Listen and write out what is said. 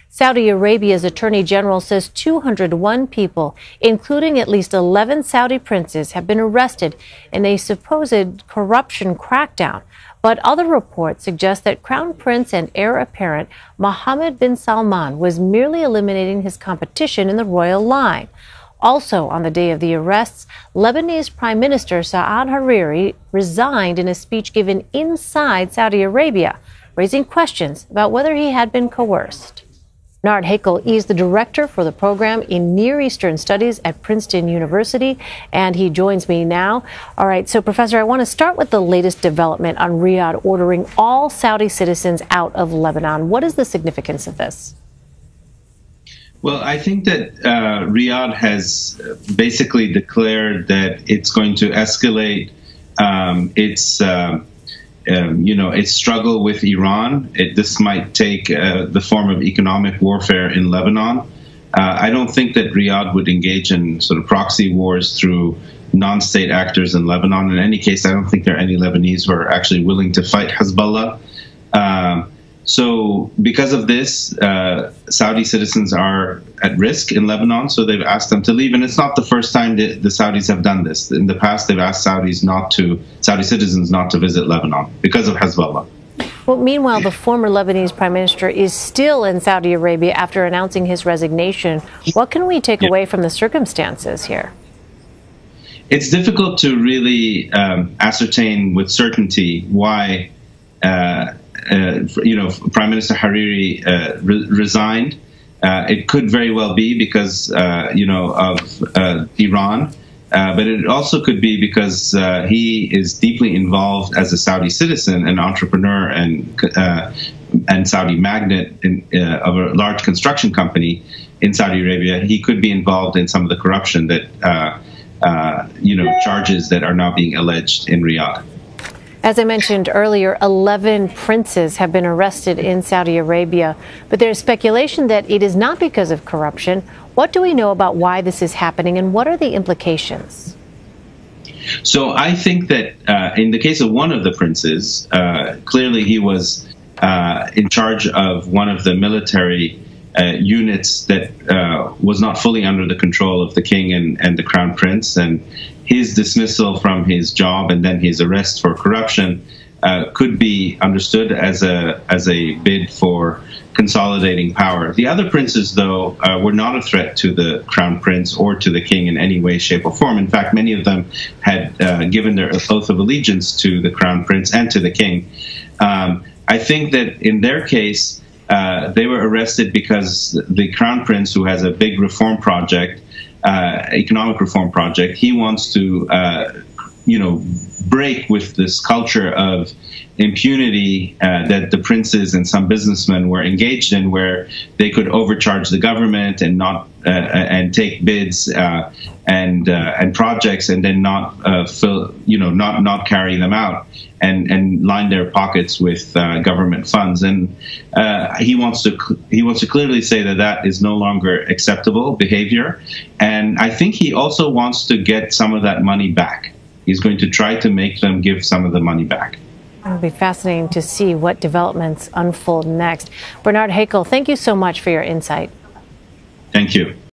Saudi Arabia's Attorney General says 201 people, including at least 11 Saudi princes, have been arrested in a supposed corruption crackdown. But other reports suggest that Crown Prince and heir apparent Mohammed bin Salman was merely eliminating his competition in the royal line. Also, on the day of the arrests, Lebanese Prime Minister Saad Hariri resigned in a speech given inside Saudi Arabia, raising questions about whether he had been coerced. Bernard Haykel is the director for the program in Near Eastern Studies at Princeton University, and he joins me now. All right, so Professor, I want to start with the latest development on Riyadh ordering all Saudi citizens out of Lebanon. What is the significance of this? Well, I think that Riyadh has basically declared that it's going to escalate its struggle with Iran. This might take the form of economic warfare in Lebanon. I don't think that Riyadh would engage in sort of proxy wars through non-state actors in Lebanon. In any case, I don't think there are any Lebanese who are actually willing to fight Hezbollah. So because of this, Saudi citizens are at risk in Lebanon, so they've asked them to leave. And it's not the first time that the Saudis have done this. In the past, they've asked Saudi citizens not to visit Lebanon because of Hezbollah. Well, meanwhile, the former Lebanese prime minister is still in Saudi Arabia after announcing his resignation. What can we take away from the circumstances here? It's difficult to really ascertain with certainty why Prime Minister Hariri resigned. It could very well be because, of Iran, but it also could be because he is deeply involved as a Saudi citizen, an entrepreneur and Saudi magnate of a large construction company in Saudi Arabia. He could be involved in some of the corruption that, charges that are now being alleged in Riyadh. As I mentioned earlier, 11 princes have been arrested in Saudi Arabia, but there's speculation that it is not because of corruption. What do we know about why this is happening, and what are the implications? So I think that in the case of one of the princes, clearly he was in charge of one of the military units that was not fully under the control of the king and the crown prince, and his dismissal from his job and then his arrest for corruption could be understood as a bid for consolidating power. The other princes, though, were not a threat to the crown prince or to the king in any way, shape, or form. In fact, many of them had given their oath of allegiance to the crown prince and to the king. I think that in their case, they were arrested because the crown prince, who has a big reform project, economic reform project, he wants to, break with this culture of impunity that the princes and some businessmen were engaged in, where they could overcharge the government and not and take bids and projects and then not not carry them out and line their pockets with government funds. And he wants to clearly say that that is no longer acceptable behavior. And I think he also wants to get some of that money back. He's going to try to make them give some of the money back. It'll be fascinating to see what developments unfold next. Bernard Haykel, thank you so much for your insight. Thank you.